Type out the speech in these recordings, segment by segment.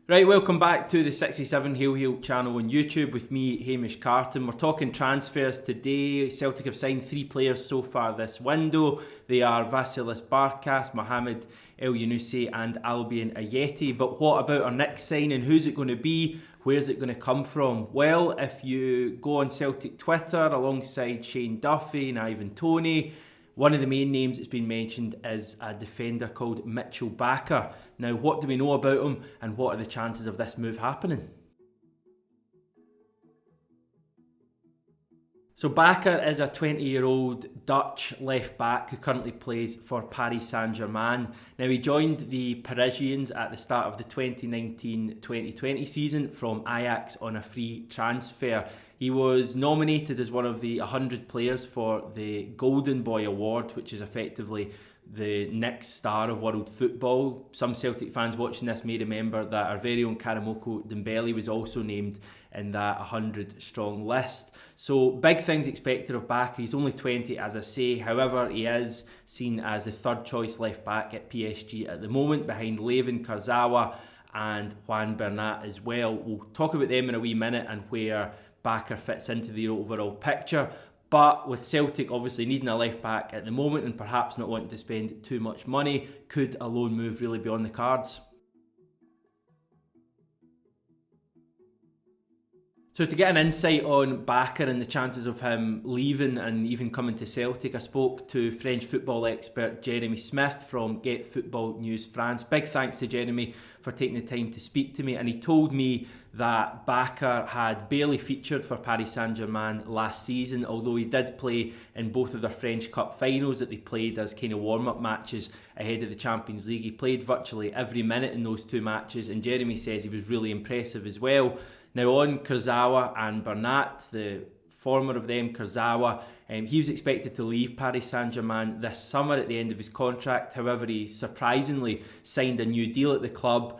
Right, welcome back to the 67 Hail channel on YouTube with me, Hamish Carton. We're talking transfers today. Celtic have signed 3 players so far this window. They are Vasilis Barkas, Mohamed El Yunusi and Albion Ayeti. But what about our next signing? Who's it going to be? Where's it going to come from? Well, if you go on Celtic Twitter alongside Shane Duffy and Ivan Toney, one of the main names that's been mentioned is a defender called Mitchell Bakker. Now, what do we know about him and what are the chances of this move happening? So Bakker is a 20-year-old Dutch left-back who currently plays for Paris Saint-Germain. Now, he joined the Parisians at the start of the 2019-2020 season from Ajax on a free transfer. He was nominated as one of the 100 players for the Golden Boy Award, which is effectively the next star of world football. Some Celtic fans watching this may remember that our very own Karamoko Dembele was also named in that 100-strong list. So big things expected of Bakker. He's only 20, as I say. However, he is seen as the third choice left back at PSG at the moment, behind Levin Kurzawa and Juan Bernat as well. We'll talk about them in a wee minute and where Bakker fits into the overall picture. But with Celtic obviously needing a left back at the moment and perhaps not wanting to spend too much money, could a loan move really be on the cards? So to get an insight on Bakker and the chances of him leaving and even coming to Celtic, I spoke to French football expert Jeremy Smith from Get Football News France. Big thanks to Jeremy for taking the time to speak to me, and he told me that Bakker had barely featured for Paris Saint-Germain last season, although he did play in both of their French Cup finals that they played as kind of warm-up matches ahead of the Champions League. He played virtually every minute in those 2 matches, and Jeremy says he was really impressive as well. Now on Kurzawa and Bernat, the former of them, Kurzawa, he was expected to leave Paris Saint-Germain this summer at the end of his contract. However, he surprisingly signed a new deal at the club,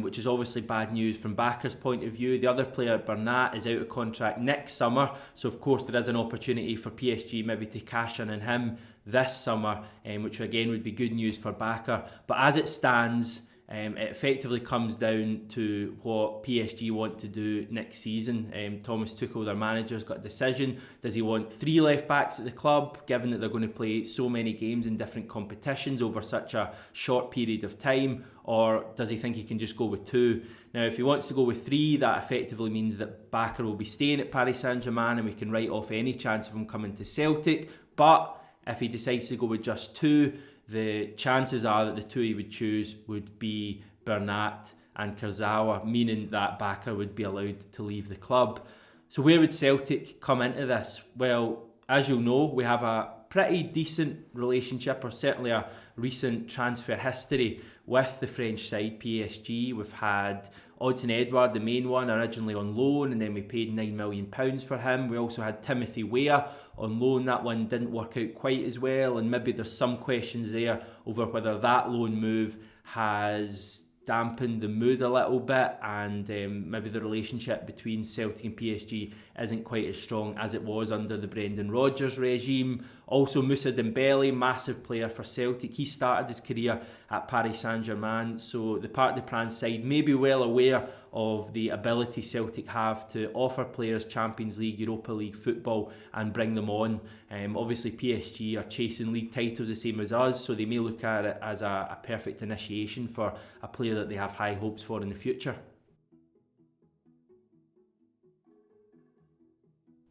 which is obviously bad news from Bakker's point of view. The other player, Bernat, is out of contract next summer, so of course there is an opportunity for PSG maybe to cash in on him this summer, which again would be good news for Bakker. But as it stands, it effectively comes down to what PSG want to do next season. Thomas Tuchel, their manager, has got a decision. Does he want 3 left backs at the club, given that they're going to play so many games in different competitions over such a short period of time, or does he think he can just go with 2? Now, if he wants to go with 3, that effectively means that Bakker will be staying at Paris Saint-Germain and we can write off any chance of him coming to Celtic. But if he decides to go with just 2, the chances are that the 2 he would choose would be Bernat and Kurzawa, meaning that Bakker would be allowed to leave the club. So where would Celtic come into this? Well, as you'll know, we have a pretty decent relationship, or certainly a recent transfer history with the French side, PSG. We've had Odsonne Edouard, the main one, originally on loan, and then we paid £9 million for him. We also had Timothy Weah on loan. That one didn't work out quite as well, and maybe there's some questions there over whether that loan move has dampened the mood a little bit, and maybe the relationship between Celtic and PSG isn't quite as strong as it was under the Brendan Rodgers regime. Also, Moussa Dembele, massive player for Celtic. He started his career at Paris Saint-Germain, so the Parc des Princes side may be well aware of the ability Celtic have to offer players Champions League, Europa League football and bring them on. Obviously PSG are chasing league titles the same as us, so they may look at it as a perfect initiation for a player that they have high hopes for in the future.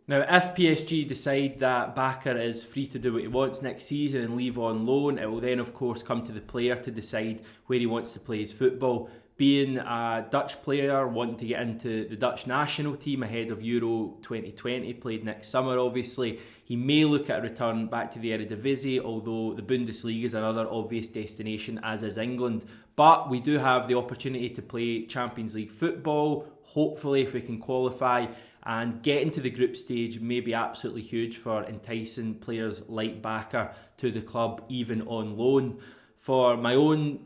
Now, if PSG decide that Bakker is free to do what he wants next season and leave on loan, it will then of course come to the player to decide where he wants to play his football. Being a Dutch player, wanting to get into the Dutch national team ahead of Euro 2020, played next summer obviously, he may look at a return back to the Eredivisie, although the Bundesliga is another obvious destination, as is England. But we do have the opportunity to play Champions League football, hopefully if we can qualify, and getting to the group stage may be absolutely huge for enticing players like Bakker to the club, even on loan. For my own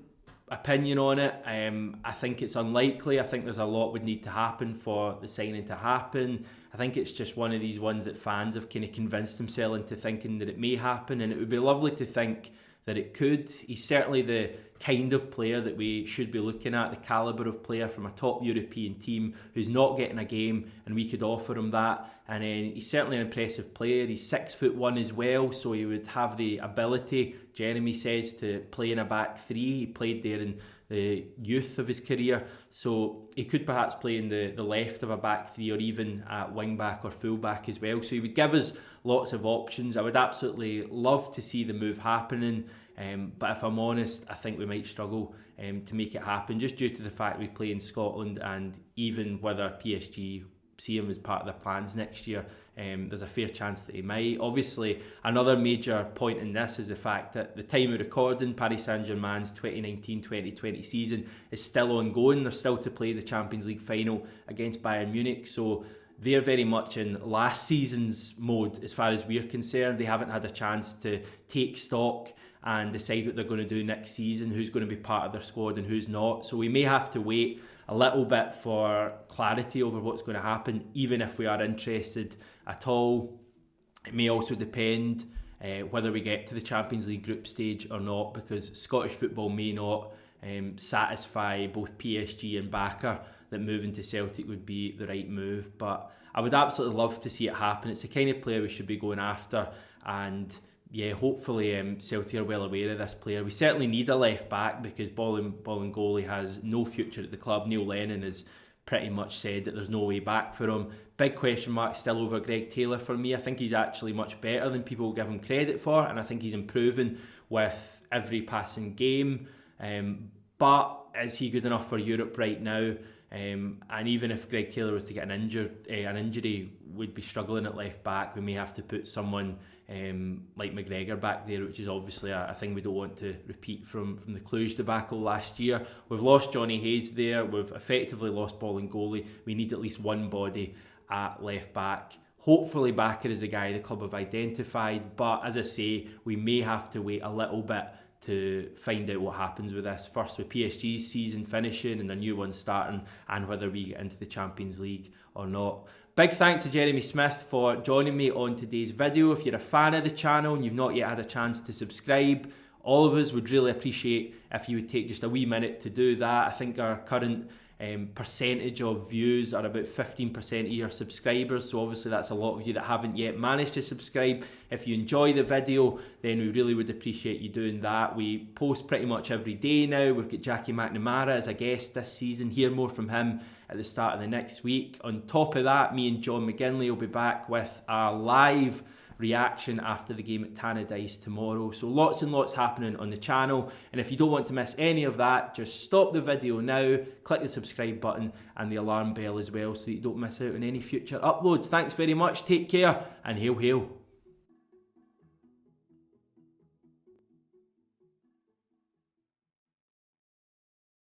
opinion on it, I think it's unlikely. I think there's a lot would need to happen for the signing to happen. I think it's just one of these ones that fans have kind of convinced themselves into thinking that it may happen, and it would be lovely to think that it could. He's certainly the kind of player that we should be looking at, the calibre of player from a top European team who's not getting a game, and we could offer him that. And then he's certainly an impressive player. He's 6'1" as well, so he would have the ability, Jeremy says, to play in a back three. He played there in the youth of his career, so he could perhaps play in the left of a back three, or even at wing back or full back as well. So he would give us lots of options. I would absolutely love to see the move happening, but if I'm honest, I think we might struggle to make it happen, just due to the fact we play in Scotland, and even whether PSG see him as part of their plans next year, there's a fair chance that he might. Obviously, another major point in this is the fact that the time of recording, Paris Saint-Germain's 2019-2020 season is still ongoing. They're still to play the Champions League final against Bayern Munich, so they're very much in last season's mode as far as we're concerned. They haven't had a chance to take stock and decide what they're going to do next season, who's going to be part of their squad and who's not. So we may have to wait a little bit for clarity over what's going to happen, even if we are interested at all. It may also depend whether we get to the Champions League group stage or not, because Scottish football may not satisfy both PSG and Bakker that moving to Celtic would be the right move. But I would absolutely love to see it happen. It's the kind of player we should be going after, and yeah, hopefully Celtic are well aware of this player. We certainly need a left back, because Bolingoli has no future at the club. Neil Lennon has pretty much said that there's no way back for him. Big question mark still over Greg Taylor for me. I think he's actually much better than people give him credit for, and I think he's improving with every passing game. But is he good enough for Europe right now? And even if Greg Taylor was to get an injury, we'd be struggling at left back. We may have to put someone like McGregor back there, which is obviously a thing we don't want to repeat from the Cluj debacle last year. We've lost Johnny Hayes there. We've effectively lost Bolingoli. We need at least one body at left back. Hopefully Bakker is a guy the club have identified, but as I say, we may have to wait a little bit to find out what happens with this. First with PSG's season finishing and the new one starting, and whether we get into the Champions League or not. Big thanks to Jeremy Smith for joining me on today's video. If you're a fan of the channel and you've not yet had a chance to subscribe, all of us would really appreciate if you would take just a wee minute to do that. I think our current percentage of views are about 15% of your subscribers, so obviously that's a lot of you that haven't yet managed to subscribe. If you enjoy the video, then we really would appreciate you doing that. We post pretty much every day now. We've got Jackie McNamara as a guest this season. Hear more from him at the start of the next week. On top of that, me and John McGinley will be back with a live reaction after the game at Tannadice tomorrow. So lots and lots happening on the channel, and if you don't want to miss any of that, just stop the video now, click the subscribe button and the alarm bell as well, so that you don't miss out on any future uploads. Thanks very much, take care, and hail hail.